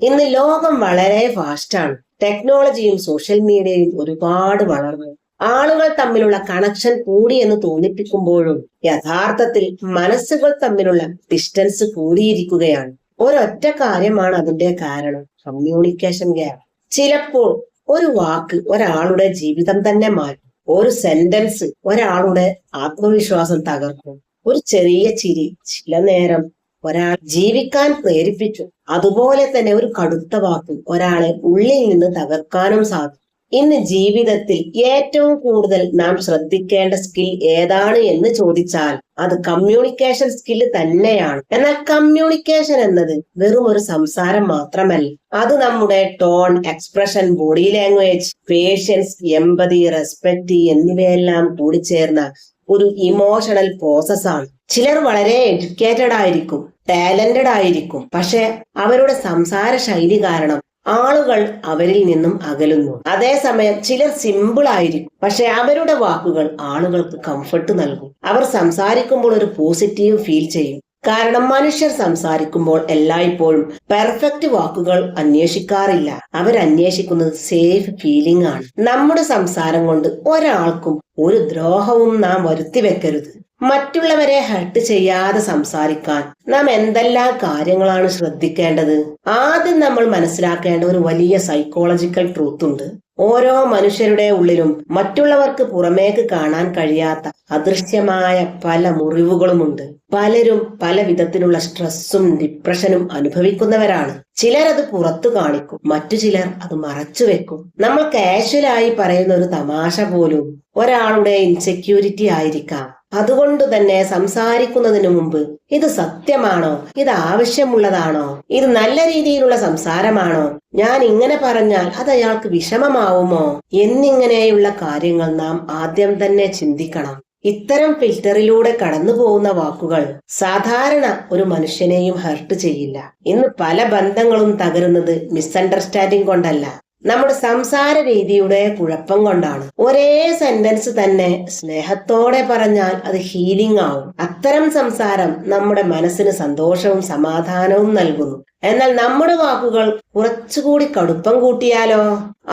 ഇന്ന് ലോകം വളരെ ഫാസ്റ്റാണ്. ടെക്നോളജിയും സോഷ്യൽ മീഡിയയും ഒരുപാട് വളർന്നു. ആളുകൾ തമ്മിലുള്ള കണക്ഷൻ കൂടി എന്ന് തോന്നിപ്പിക്കുമ്പോഴും യഥാർത്ഥത്തിൽ മനസ്സുകൾ തമ്മിലുള്ള ഡിസ്റ്റൻസ് കൂടിയിരിക്കുകയാണ്. ഒരൊറ്റ കാര്യമാണ് അതിന്റെ കാരണം: കമ്മ്യൂണിക്കേഷൻ ഗ്യാപ്പ്. ചിലപ്പോൾ ഒരു വാക്ക് ഒരാളുടെ ജീവിതം തന്നെ മാറ്റും. ഒരു സെന്റൻസ് ഒരാളുടെ ആത്മവിശ്വാസം തകർക്കും. ഒരു ചെറിയ ചിരി ചില നേരം ഒരാൾ ജീവിക്കാൻ പ്രേരിപ്പിച്ചു. അതുപോലെ തന്നെ ഒരു കടുത്ത വാക്ക് ഒരാളെ ഉള്ളിൽ നിന്ന് തകർക്കാനും സാധിക്കും. ഇന്ന് ജീവിതത്തിൽ ഏറ്റവും കൂടുതൽ നാം ശ്രദ്ധിക്കേണ്ട സ്കിൽ ഏതാണ് എന്ന് ചോദിച്ചാൽ അത് കമ്മ്യൂണിക്കേഷൻ സ്കില്ല് തന്നെയാണ്. എന്നാൽ കമ്മ്യൂണിക്കേഷൻ എന്നത് വെറും ഒരു സംസാരം മാത്രമല്ല. അത് നമ്മുടെ tone, expression, body language, patience, empathy, respect എന്നിവയെല്ലാം കൂടിച്ചേർന്ന ഒരു ഇമോഷണൽ പ്രോസസ്സാണ്. ചിലർ വളരെ എഡ്യൂക്കേറ്റഡ് ആയിരിക്കും, ടാലന്റഡ് ആയിരിക്കും, പക്ഷെ അവരുടെ സംസാര ശൈലി കാരണം ആളുകൾ അവരിൽ നിന്നും അകലുന്നു. അതേസമയം ചിലർ സിമ്പിൾ ആയിരിക്കും, പക്ഷെ അവരുടെ വാക്കുകൾ ആളുകൾക്ക് കംഫർട്ട് നൽകും. അവർ സംസാരിക്കുമ്പോൾ ഒരു പോസിറ്റീവ് ഫീൽ ചെയ്യും. കാരണം മനുഷ്യർ സംസാരിക്കുമ്പോൾ എല്ലായ്പ്പോഴും പെർഫെക്റ്റ് വാക്കുകൾ അന്വേഷിക്കാറില്ല. അവരന്വേഷിക്കുന്നത് സേഫ് ഫീലിംഗ് ആണ്. നമ്മുടെ സംസാരം കൊണ്ട് ഒരാൾക്കും ഒരു ദ്രോഹവും നാം വരുത്തി വെക്കരുത്. മറ്റുള്ളവരെ ഹർട്ട് ചെയ്യാതെ സംസാരിക്കാൻ നാം എന്തെല്ലാം കാര്യങ്ങളാണ് ശ്രദ്ധിക്കേണ്ടത്? ആദ്യം നമ്മൾ മനസ്സിലാക്കേണ്ട ഒരു വലിയ സൈക്കോളജിക്കൽ ട്രൂത്ത് ഉണ്ട്. ഓരോ മനുഷ്യരുടെ ഉള്ളിലും മറ്റുള്ളവർക്ക് പുറമേക്ക് കാണാൻ കഴിയാത്ത അദൃശ്യമായ പല മുറിവുകളുമുണ്ട്. പലരും പല വിധത്തിലുള്ള സ്ട്രെസ്സും ഡിപ്രഷനും അനുഭവിക്കുന്നവരാണ്. ചിലരത് പുറത്തു കാണിക്കും, മറ്റു ചിലർ അത് മറച്ചു വെക്കും. നമ്മൾ കാഷ്വലായി പറയുന്ന ഒരു തമാശ പോലും ഒരാളുടെ ഇൻസെക്യൂരിറ്റി ആയിരിക്കാം. അതുകൊണ്ട് തന്നെ സംസാരിക്കുന്നതിന് മുമ്പ് ഇത് സത്യമാണോ, ഇത് ആവശ്യമുള്ളതാണോ, ഇത് നല്ല രീതിയിലുള്ള സംസാരമാണോ, ഞാൻ ഇങ്ങനെ പറഞ്ഞാൽ അത് അയാൾക്ക് വിഷമമാവുമോ എന്നിങ്ങനെയുള്ള കാര്യങ്ങൾ നാം ആദ്യം തന്നെ ചിന്തിക്കണം. ഇത്തരം ഫിൽറ്ററിലൂടെ കടന്നു പോകുന്ന വാക്കുകൾ സാധാരണ ഒരു മനുഷ്യനെയും ഹർട്ട് ചെയ്യില്ല. ഇന്ന് പല ബന്ധങ്ങളും തകരുന്നത് മിസ്അണ്ടർസ്റ്റാൻഡിംഗ് കൊണ്ടല്ല, നമ്മുടെ സംസാര രീതിയുടെ കുഴപ്പം കൊണ്ടാണ്. ഒരേ സെന്റൻസ് തന്നെ സ്നേഹത്തോടെ പറഞ്ഞാൽ അത് ഹീലിംഗ് ആവും. അത്തരം സംസാരം നമ്മുടെ മനസ്സിന് സന്തോഷവും സമാധാനവും നൽകുന്നു. എന്നാൽ നമ്മുടെ വാക്കുകൾ കുറച്ചുകൂടി കടുപ്പം കൂട്ടിയാലോ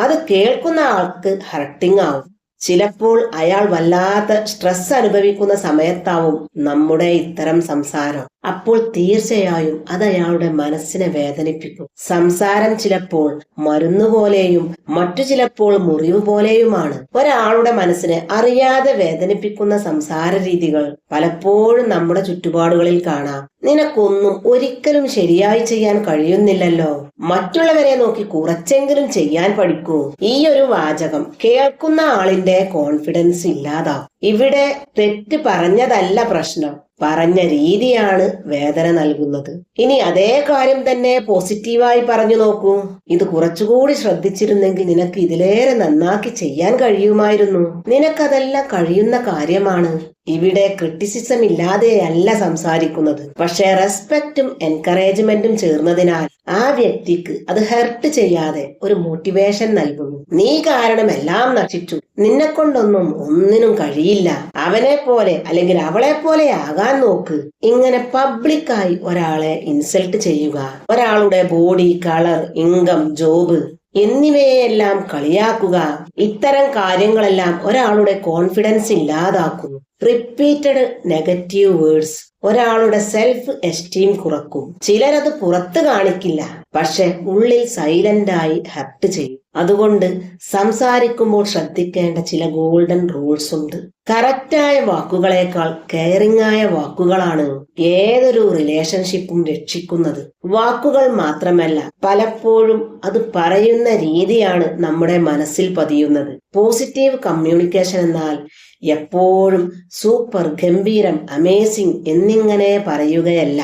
അത് കേൾക്കുന്ന ആൾക്ക് ഹർട്ടിംഗ് ആവും. ചിലപ്പോൾ അയാൾ വല്ലാത്ത സ്ട്രെസ് അനുഭവിക്കുന്ന സമയത്താവും നമ്മുടെ ഇത്തരം സംസാരം. അപ്പോൾ തീർച്ചയായും അത് അയാളുടെ മനസ്സിനെ വേദനിപ്പിക്കും. സംസാരം ചിലപ്പോൾ മരുന്നുപോലെയും മറ്റു ചിലപ്പോൾ മുറിവ് പോലെയുമാണ്. ഒരാളുടെ മനസ്സിനെ അറിയാതെ വേദനിപ്പിക്കുന്ന സംസാര രീതികൾ പലപ്പോഴും നമ്മുടെ ചുറ്റുപാടുകളിൽ കാണാം. നിനക്കൊന്നും ഒരിക്കലും ശരിയായി ചെയ്യാൻ കഴിയുന്നില്ലല്ലോ, മറ്റുള്ളവരെ നോക്കി കുറച്ചെങ്കിലും ചെയ്യാൻ പഠിക്കൂ. ഈ ഒരു വാചകം കേൾക്കുന്ന ആളിന്റെ കോൺഫിഡൻസ് ഇല്ലാതാവും. ഇവിടെ തെറ്റ് പറഞ്ഞതല്ല പ്രശ്നം, പറഞ്ഞ രീതിയാണ് വേദന നൽകുന്നത്. ഇനി അതേ കാര്യം തന്നെ പോസിറ്റീവായി പറഞ്ഞു നോക്കൂ. ഇത് കുറച്ചുകൂടി ശ്രദ്ധിച്ചിരുന്നെങ്കിൽ നിനക്ക് ഇതിലേറെ നന്നാക്കി ചെയ്യാൻ കഴിയുമായിരുന്നു. നിനക്കതെല്ലാം കഴിയുന്ന കാര്യമാണ്. ഇവിടെ ക്രിറ്റിസിസം ഇല്ലാതെയല്ല സംസാരിക്കുന്നത്, പക്ഷെ റെസ്പെക്റ്റും എൻകറേജ്മെന്റും ചേർന്നതിനാൽ ആ വ്യക്തിക്ക് അത് ഹെർട്ട് ചെയ്യാതെ ഒരു മോട്ടിവേഷൻ നൽകുന്നു. നീ കാരണം എല്ലാം നശിച്ചു, നിന്നെ കൊണ്ടൊന്നും ഒന്നിനും കഴിയില്ല, അവനെ പോലെ അല്ലെങ്കിൽ അവളെ പോലെ ആകാൻ നോക്ക്. ഇങ്ങനെ പബ്ലിക്കായി ഒരാളെ ഇൻസൾട്ട് ചെയ്യുക, ഒരാളുടെ ബോഡി, കളർ, ഇൻകം, ജോബ് എന്നിവയെല്ലാം കളിയാക്കുക, ഇത്തരം കാര്യങ്ങളെല്ലാം ഒരാളുടെ കോൺഫിഡൻസ് ഇല്ലാതാക്കുന്നു. റിപ്പീറ്റഡ് നെഗറ്റീവ് വേർഡ്സ് ഒരാളുടെ സെൽഫ് എസ്റ്റീം കുറക്കും. ചിലരത് പുറത്ത് കാണിക്കില്ല, പക്ഷെ ഉള്ളിൽ സൈലന്റായി ഹർട്ട് ചെയ്യും. അതുകൊണ്ട് സംസാരിക്കുമ്പോൾ ശ്രദ്ധിക്കേണ്ട ചില ഗോൾഡൻ റൂൾസ് ഉണ്ട്. കറക്റ്റായ വാക്കുകളേക്കാൾ കെയറിംഗ് ആയ വാക്കുകളാണ് ഏതൊരു റിലേഷൻഷിപ്പും രക്ഷിക്കുന്നത്. വാക്കുകൾ മാത്രമല്ല, പലപ്പോഴും അത് പറയുന്ന രീതിയാണ് നമ്മുടെ മനസ്സിൽ പതിയുന്നത്. പോസിറ്റീവ് കമ്മ്യൂണിക്കേഷൻ എന്നാൽ എപ്പോഴും സൂപ്പർ, ഗംഭീരം, അമേസിംഗ് എന്നിങ്ങനെ പറയുകയല്ല.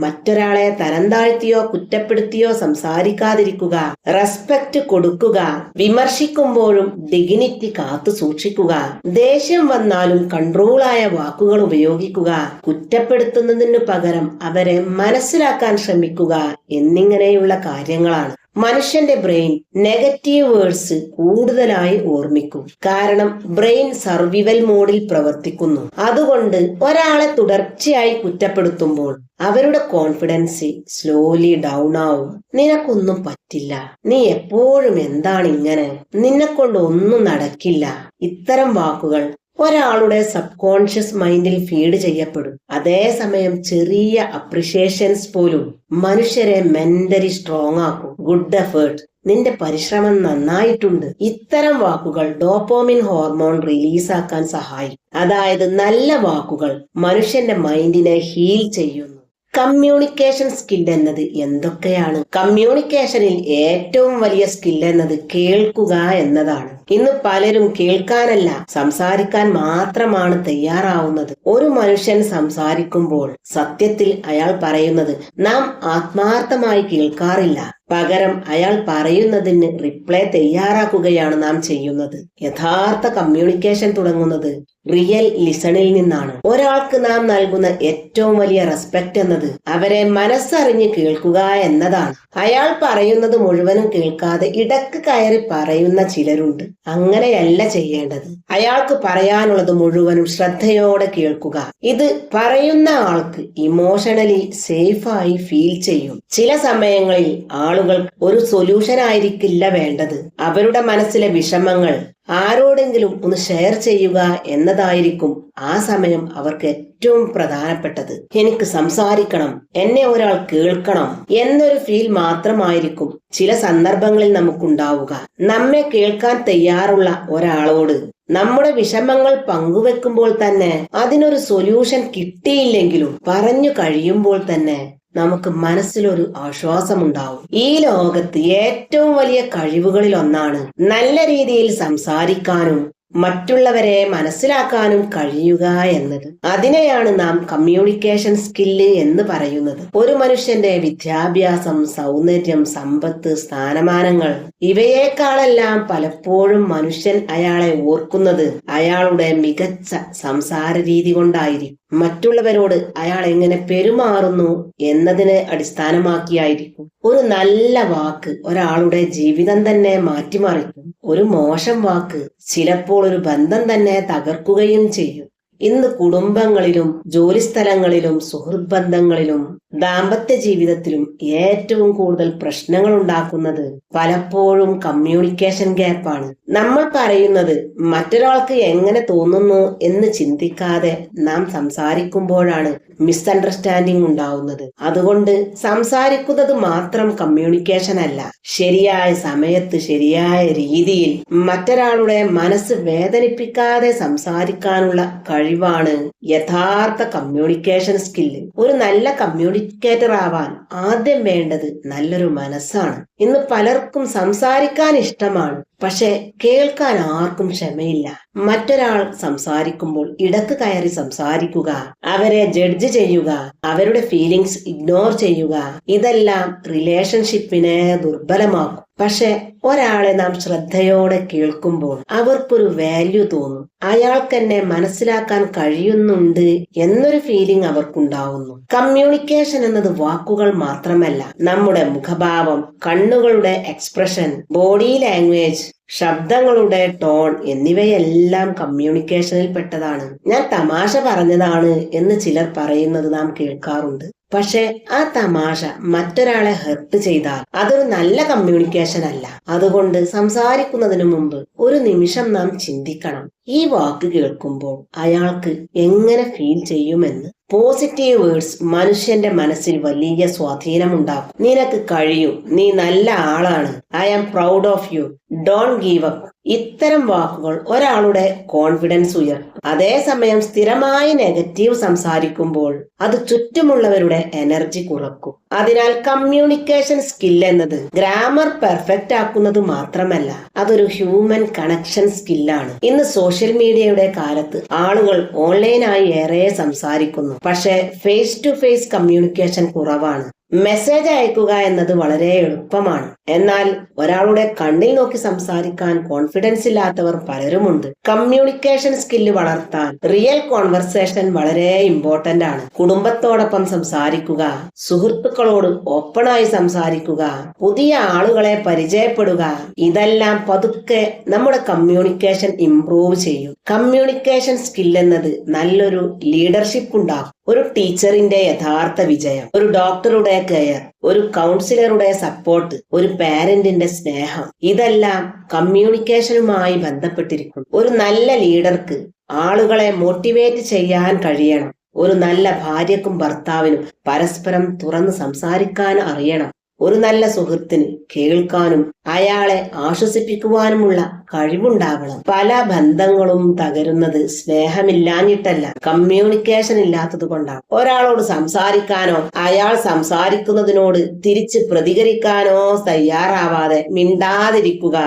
മറ്റൊരാളെ തരം താഴ്ത്തിയോ കുറ്റപ്പെടുത്തിയോ സംസാരിക്കാതിരിക്കുക, റെസ്പെക്റ്റ് കൊടുക്കുക, വിമർശിക്കുമ്പോഴും ഡിഗ്നിറ്റി കാത്തു സൂക്ഷിക്കുക, ദേഷ്യം വന്നാലും കൺട്രോളായ വാക്കുകൾ ഉപയോഗിക്കുക, കുറ്റപ്പെടുത്തുന്നതിനു പകരം അവരെ മനസ്സിലാക്കാൻ ശ്രമിക്കുക എന്നിങ്ങനെയുള്ള കാര്യങ്ങളാണ്. മനുഷ്യന്റെ ബ്രെയിൻ നെഗറ്റീവ് വേർഡ്സ് കൂടുതലായി ഓർമ്മിക്കും. കാരണം ബ്രെയിൻ സർവൈവൽ മോഡിൽ പ്രവർത്തിക്കുന്നു. അതുകൊണ്ട് ഒരാളെ തുടർച്ചയായി കുറ്റപ്പെടുത്തുമ്പോൾ അവരുടെ കോൺഫിഡൻസ് സ്ലോലി ഡൗൺ ആവും. നിനക്കൊന്നും പറ്റില്ല, നീ എപ്പോഴും എന്താണ് ഇങ്ങനെ, നിന്നെക്കൊണ്ട് ഒന്നും നടക്കില്ല. ഇത്തരം വാക്കുകൾ ഒരാളുടെ സബ് കോൺഷ്യസ് മൈൻഡിൽ ഫീഡ് ചെയ്യപ്പെടും. അതേസമയം ചെറിയ അപ്രിഷിയേഷൻസ് പോലും മനുഷ്യരെ മെന്റലി സ്ട്രോങ് ആക്കും. ഗുഡ് എഫേർട്ട്, നിന്റെ പരിശ്രമം നന്നായിട്ടുണ്ട്. ഇത്തരം വാക്കുകൾ ഡോപാമിൻ ഹോർമോൺ റിലീസാക്കാൻ സഹായിക്കും. അതായത് നല്ല വാക്കുകൾ മനുഷ്യന്റെ മൈൻഡിനെ ഹീൽ ചെയ്യുന്നു. കമ്മ്യൂണിക്കേഷൻ സ്കിൽ എന്നത് എന്തൊക്കെയാണ്? കമ്മ്യൂണിക്കേഷനിൽ ഏറ്റവും വലിയ സ്കിൽ എന്നത് കേൾക്കുക എന്നതാണ്. ഇന്ന് പലരും കേൾക്കാനല്ല സംസാരിക്കാൻ മാത്രമാണ് തയ്യാറാവുന്നത്. ഒരു മനുഷ്യൻ സംസാരിക്കുമ്പോൾ സത്യത്തിൽ അയാൾ പറയുന്നത് നാം ആത്മാർത്ഥമായി കേൾക്കാറില്ല. പകരം അയാൾ പറയുന്നതിന് റിപ്ലൈ തയ്യാറാക്കുകയാണ് നാം ചെയ്യുന്നത്. യഥാർത്ഥ കമ്മ്യൂണിക്കേഷൻ തുടങ്ങുന്നത് റിയൽ ലിസണിൽ നിന്നാണ്. ഒരാൾക്ക് നാം നൽകുന്ന ഏറ്റവും വലിയ റെസ്പെക്ട് എന്നത് അവരെ മനസ്സറിഞ്ഞ് കേൾക്കുക എന്നതാണ്. അയാൾ പറയുന്നത് മുഴുവനും കേൾക്കാതെ ഇടക്ക് കയറി പറയുന്ന ചിലരുണ്ട്. അങ്ങനെയല്ല ചെയ്യേണ്ടത്. അയാൾക്ക് പറയാനുള്ളത് മുഴുവനും ശ്രദ്ധയോടെ കേൾക്കുക. ഇത് പറയുന്ന ആൾക്ക് ഇമോഷണലി സേഫായി ഫീൽ ചെയ്യും. ചില സമയങ്ങളിൽ ആളുകൾ ഒരു സൊല്യൂഷൻ ആയിരിക്കില്ല വേണ്ടത്. അവരുടെ മനസ്സിലെ വിഷമങ്ങൾ ആരോടെങ്കിലും ഒന്ന് ഷെയർ ചെയ്യുക എന്നതായിരിക്കും ആ സമയം അവർക്ക് ഏറ്റവും പ്രധാനപ്പെട്ടത്. എനിക്ക് സംസാരിക്കണം, എന്നെ ഒരാൾ കേൾക്കണം എന്നൊരു ഫീൽ മാത്രമായിരിക്കും ചില സന്ദർഭങ്ങളിൽ നമുക്കുണ്ടാവുക. നമ്മെ കേൾക്കാൻ തയ്യാറുള്ള ഒരാളോട് നമ്മുടെ വിഷമങ്ങൾ പങ്കുവെക്കുമ്പോൾ തന്നെ അതിനൊരു സൊല്യൂഷൻ കിട്ടിയില്ലെങ്കിലും പറഞ്ഞു കഴിയുമ്പോൾ തന്നെ നമുക്ക് മനസ്സിലൊരു ആശ്വാസമുണ്ടാവും. ഈ ലോകത്ത് ഏറ്റവും വലിയ കഴിവുകളിൽ ഒന്നാണ് നല്ല രീതിയിൽ സംസാരിക്കാനും മറ്റുള്ളവരെ മനസ്സിലാക്കാനും കഴിയുക എന്നത്. അതിനെയാണ് നാം കമ്മ്യൂണിക്കേഷൻ സ്കില്ല് എന്ന് പറയുന്നത്. ഒരു മനുഷ്യന്റെ വിദ്യാഭ്യാസം, സൗന്ദര്യം, സമ്പത്ത്, സ്ഥാനമാനങ്ങൾ ഇവയേക്കാളെല്ലാം പലപ്പോഴും മനുഷ്യൻ അയാളെ ഓർക്കുന്നത് അയാളുടെ മികച്ച സംസാര രീതി കൊണ്ടായിരിക്കും. മറ്റുള്ളവരോട് അയാൾ എങ്ങനെ പെരുമാറുന്നു എന്നതിനെ അടിസ്ഥാനമാക്കിയായിരിക്കും. ഒരു നല്ല വാക്ക് ഒരാളുടെ ജീവിതം തന്നെ മാറ്റിമറിക്കും. ഒരു മോശം വാക്ക് ചിലപ്പോൾ ഒരു ബന്ധം തന്നെ തകർക്കുകയും ചെയ്യും. ഇന്ന് കുടുംബങ്ങളിലും ജോലിസ്ഥലങ്ങളിലും സുഹൃത്ത് ബന്ധങ്ങളിലും ദാമ്പത്യ ജീവിതത്തിലും ഏറ്റവും കൂടുതൽ പ്രശ്നങ്ങൾ ഉണ്ടാക്കുന്നത് പലപ്പോഴും കമ്മ്യൂണിക്കേഷൻ ഗ്യാപ്പാണ്. നമ്മൾ പറയുന്നത് മറ്റൊരാൾക്ക് എങ്ങനെ തോന്നുന്നു എന്ന് ചിന്തിക്കാതെ നാം സംസാരിക്കുമ്പോഴാണ് മിസ്അണ്ടർസ്റ്റാൻഡിംഗ് ഉണ്ടാവുന്നത്. അതുകൊണ്ട് സംസാരിക്കുന്നത് മാത്രം കമ്മ്യൂണിക്കേഷൻ അല്ല, ശരിയായ സമയത്ത് ശരിയായ രീതിയിൽ മറ്റൊരാളുടെ മനസ്സ് വേദനിപ്പിക്കാതെ സംസാരിക്കാനുള്ള കഴിവാണ് യഥാർത്ഥ കമ്മ്യൂണിക്കേഷൻ സ്കില്ല്. ഒരു നല്ല കമ്മ്യൂണിക്കേറ്റർ ആവാൻ ആദ്യം വേണ്ടത് നല്ലൊരു മനസ്സാണ്. ഇന്ന് പലർക്കും സംസാരിക്കാൻ ഇഷ്ടമാണ്, പക്ഷെ കേൾക്കാൻ ആർക്കും ക്ഷമയില്ല. മറ്റൊരാൾ സംസാരിക്കുമ്പോൾ ഇടക്ക് കയറി സംസാരിക്കുക, അവരെ ജഡ്ജ് ചെയ്യുക, അവരുടെ ഫീലിങ്സ് ഇഗ്നോർ ചെയ്യുക, ഇതെല്ലാം റിലേഷൻഷിപ്പിനെ ദുർബലമാക്കും. പക്ഷെ ഒരാളെ നാം ശ്രദ്ധയോടെ കേൾക്കുമ്പോൾ അവർക്കൊരു വാല്യൂ തോന്നും. അയാൾക്കെന്നെ മനസ്സിലാക്കാൻ കഴിയുന്നുണ്ട് എന്നൊരു ഫീലിംഗ് അവർക്കുണ്ടാവുന്നു. കമ്മ്യൂണിക്കേഷൻ എന്നത് വാക്കുകൾ മാത്രമല്ല, നമ്മുടെ മുഖഭാവം, കണ്ണുകളുടെ എക്സ്പ്രഷൻ, ബോഡി ലാംഗ്വേജ്, ശബ്ദങ്ങളുടെ ടോൺ എന്നിവയെല്ലാം കമ്മ്യൂണിക്കേഷനിൽ പെട്ടതാണ്. ഞാൻ തമാശ പറഞ്ഞതാണ് എന്ന് ചിലർ പറയുന്നത് നാം കേൾക്കാറുണ്ട്. പക്ഷെ ആ തമാശ മറ്റൊരാളെ ഹെർട്ട് ചെയ്താൽ അതൊരു നല്ല കമ്മ്യൂണിക്കേഷൻ അല്ല. അതുകൊണ്ട് സംസാരിക്കുന്നതിന് മുമ്പ് ഒരു നിമിഷം നാം ചിന്തിക്കണം, ഈ വാക്ക് കേൾക്കുമ്പോൾ അയാൾക്ക് എങ്ങനെ ഫീൽ ചെയ്യുമെന്ന്. പോസിറ്റീവ് വേർഡ്സ് മനുഷ്യന്റെ മനസ്സിൽ വലിയ സ്വാധീനമുണ്ടാക്കും. നിനക്ക് കഴിയും, നീ നല്ല ആളാണ്, I am proud of you, don't give up. ഇത്തരം വാക്കുകൾ ഒരാളുടെ കോൺഫിഡൻസ് ഉയർത്തും. അതേസമയം സ്ഥിരമായി നെഗറ്റീവ് സംസാരിക്കുമ്പോൾ അത് ചുറ്റുമുള്ളവരുടെ എനർജി കുറക്കും. അതിനാൽ കമ്മ്യൂണിക്കേഷൻ സ്കിൽ എന്നത് ഗ്രാമർ പെർഫെക്റ്റ് ആക്കുന്നത് മാത്രമല്ല, അതൊരു ഹ്യൂമൻ കണക്ഷൻ സ്കില്ലാണ്. ഇന്ന് സോഷ്യൽ മീഡിയയുടെ കാലത്ത് ആളുകൾ ഓൺലൈനായി ഏറെ സംസാരിക്കുന്നു, പക്ഷെ ഫേസ് ടു ഫേസ് കമ്മ്യൂണിക്കേഷൻ കുറവാണ്. മെസ്സേജ് അയക്കുക എന്നത് വളരെ എളുപ്പമാണ്. എന്നാൽ ഒരാളുടെ കണ്ണിൽ നോക്കി സംസാരിക്കാൻ കോൺഫിഡൻസ് ഇല്ലാത്തവർ പലരുമുണ്ട്. കമ്മ്യൂണിക്കേഷൻ സ്കില്ല് വളർത്താൻ റിയൽ കോൺവെർസേഷൻ വളരെ ഇമ്പോർട്ടന്റ് ആണ്. കുടുംബത്തോടൊപ്പം സംസാരിക്കുക, സുഹൃത്തുക്കളോട് ഓപ്പണായി സംസാരിക്കുക, പുതിയ ആളുകളെ പരിചയപ്പെടുക, ഇതെല്ലാം പതുക്കെ നമ്മുടെ കമ്മ്യൂണിക്കേഷൻ ഇംപ്രൂവ് ചെയ്യും. കമ്മ്യൂണിക്കേഷൻ സ്കിൽ എന്നത് നല്ലൊരു ലീഡർഷിപ്പ് ഉണ്ടാകും. ഒരു ടീച്ചറിന്റെ യഥാർത്ഥ വിജയം, ഒരു ഡോക്ടറുടെ കെയർ, ഒരു കൗൺസിലറുടെ സപ്പോർട്ട്, ഒരു പാരന്റിന്റെ സ്നേഹം, ഇതെല്ലാം കമ്മ്യൂണിക്കേഷനുമായി ബന്ധപ്പെട്ടിരിക്കുന്നു. ഒരു നല്ല ലീഡർക്ക് ആളുകളെ മോട്ടിവേറ്റ് ചെയ്യാൻ കഴിയണം. ഒരു നല്ല ഭാര്യക്കും ഭർത്താവിനും പരസ്പരം തുറന്ന് സംസാരിക്കാൻ അറിയണം. ഒരു നല്ല സുഹൃത്തിന് കേൾക്കാനും അയാളെ ആശ്വസിപ്പിക്കുവാനുമുള്ള കഴിവുണ്ടാകണം. പല ബന്ധങ്ങളും തകരുന്നത് സ്നേഹമില്ലാഞ്ഞിട്ടല്ല, കമ്മ്യൂണിക്കേഷൻ ഇല്ലാത്തത് കൊണ്ടാണ്. ഒരാളോട് സംസാരിക്കാനോ അയാൾ സംസാരിക്കുന്നതിനോട് തിരിച്ച് പ്രതികരിക്കാനോ തയ്യാറാവാതെ മിണ്ടാതിരിക്കുക,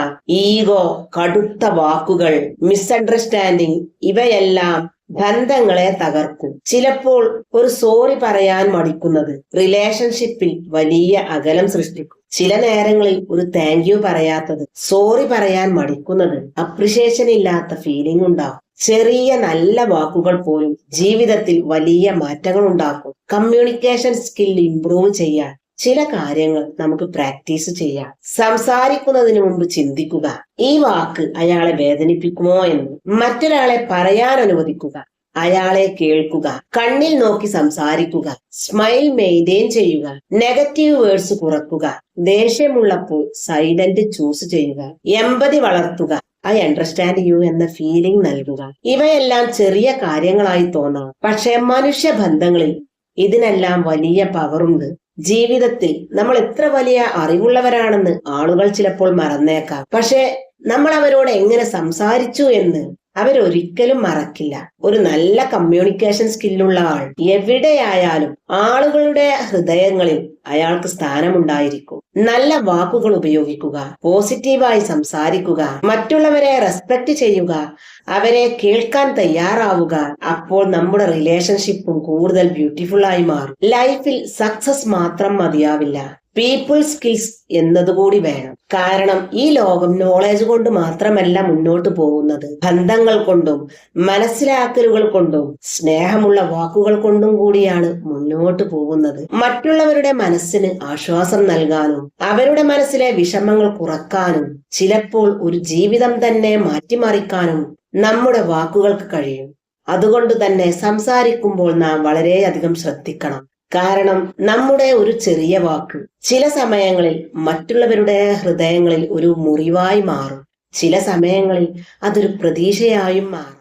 ഈഗോ, കടുത്ത വാക്കുകൾ, മിസ്അണ്ടർസ്റ്റാൻഡിങ്, ഇവയെല്ലാം ബന്ധങ്ങളെ തകർക്കും. ചിലപ്പോൾ ഒരു സോറി പറയാൻ മടിക്കുന്നത് റിലേഷൻഷിപ്പിൽ വലിയ അകലം സൃഷ്ടിക്കും. ചില നേരങ്ങളിൽ ഒരു താങ്ക് യു പറയാത്തത്, സോറി പറയാൻ മടിക്കുന്നത് അപ്രിഷിയേഷൻ ഇല്ലാത്ത ഫീലിംഗ് ഉണ്ടാക്കും. ചെറിയ നല്ല വാക്കുകൾ പോലും ജീവിതത്തിൽ വലിയ മാറ്റങ്ങൾ ഉണ്ടാക്കും. കമ്മ്യൂണിക്കേഷൻ സ്കിൽ ഇംപ്രൂവ് ചെയ്യാൻ ചില കാര്യങ്ങൾ നമുക്ക് പ്രാക്ടീസ് ചെയ്യാം. സംസാരിക്കുന്നതിന് മുമ്പ് ചിന്തിക്കുക, ഈ വാക്ക് അയാളെ വേദനിപ്പിക്കുമോ എന്ന്. മറ്റൊരാളെ പറയാൻ അനുവദിക്കുക, അയാളെ കേൾക്കുക, കണ്ണിൽ നോക്കി സംസാരിക്കുക, സ്മൈൽ മെയിൻറ്റെയിൻ ചെയ്യുക, നെഗറ്റീവ് വേർഡ്സ് കുറക്കുക, ദേഷ്യമുള്ളപ്പോൾ സൈലന്റ് ചൂസ് ചെയ്യുക, എമ്പതി വളർത്തുക, ഐ അണ്ടർസ്റ്റാൻഡ് യു എന്ന ഫീലിംഗ് നൽകുക. ഇവയെല്ലാം ചെറിയ കാര്യങ്ങളായി തോന്നാം, പക്ഷെ മനുഷ്യബന്ധങ്ങളിൽ ഇതിനെല്ലാം വലിയ പവറുണ്ട്. ജീവിതത്തിൽ നമ്മൾ എത്ര വലിയ അറിവുള്ളവരാണെന്ന് ആളുകൾ ചിലപ്പോൾ മറന്നേക്കാം. പക്ഷെ നമ്മൾ അവരോട് എങ്ങനെ സംസാരിച്ചു എന്ന് അവരൊരിക്കലും മറക്കില്ല. ഒരു നല്ല കമ്മ്യൂണിക്കേഷൻ സ്കില്ലുള്ള ആൾ എവിടെയായാലും ആളുകളുടെ ഹൃദയങ്ങളിൽ അയാൾക്ക് സ്ഥാനമുണ്ടായിരിക്കും. നല്ല വാക്കുകൾ ഉപയോഗിക്കുക, പോസിറ്റീവായി സംസാരിക്കുക, മറ്റുള്ളവരെ റെസ്പെക്ട് ചെയ്യുക, അവരെ കേൾക്കാൻ തയ്യാറാവുക. അപ്പോൾ നമ്മുടെ റിലേഷൻഷിപ്പും കൂടുതൽ ബ്യൂട്ടിഫുൾ ആയി മാറും. ലൈഫിൽ സക്സസ് മാത്രം മതിയാവില്ല, പീപ്പിൾ സ്കിൽസ് എന്നതുകൂടി വേണം. കാരണം ഈ ലോകം നോളേജ് കൊണ്ട് മാത്രമല്ല മുന്നോട്ട് പോകുന്നത്, ബന്ധങ്ങൾ കൊണ്ടും മനസ്സിലാക്കലുകൾ കൊണ്ടും സ്നേഹമുള്ള വാക്കുകൾ കൊണ്ടും കൂടിയാണ് മുന്നോട്ട് പോകുന്നത്. മറ്റുള്ളവരുടെ മനസ്സിന് ആശ്വാസം നൽകാനും അവരുടെ മനസ്സിലെ വിഷമങ്ങൾ കുറക്കാനും ചിലപ്പോൾ ഒരു ജീവിതം തന്നെ മാറ്റിമറിക്കാനും നമ്മുടെ വാക്കുകൾക്ക് കഴിയും. അതുകൊണ്ട് തന്നെ സംസാരിക്കുമ്പോൾ നാം വളരെയധികം ശ്രദ്ധിക്കണം. കാരണം നമ്മുടെ ഒരു ചെറിയ വാക്ക് ചില സമയങ്ങളിൽ മറ്റുള്ളവരുടെ ഹൃദയങ്ങളിൽ ഒരു മുറിവായി മാറും, ചില സമയങ്ങളിൽ അതൊരു പ്രതീക്ഷയായും മാറും.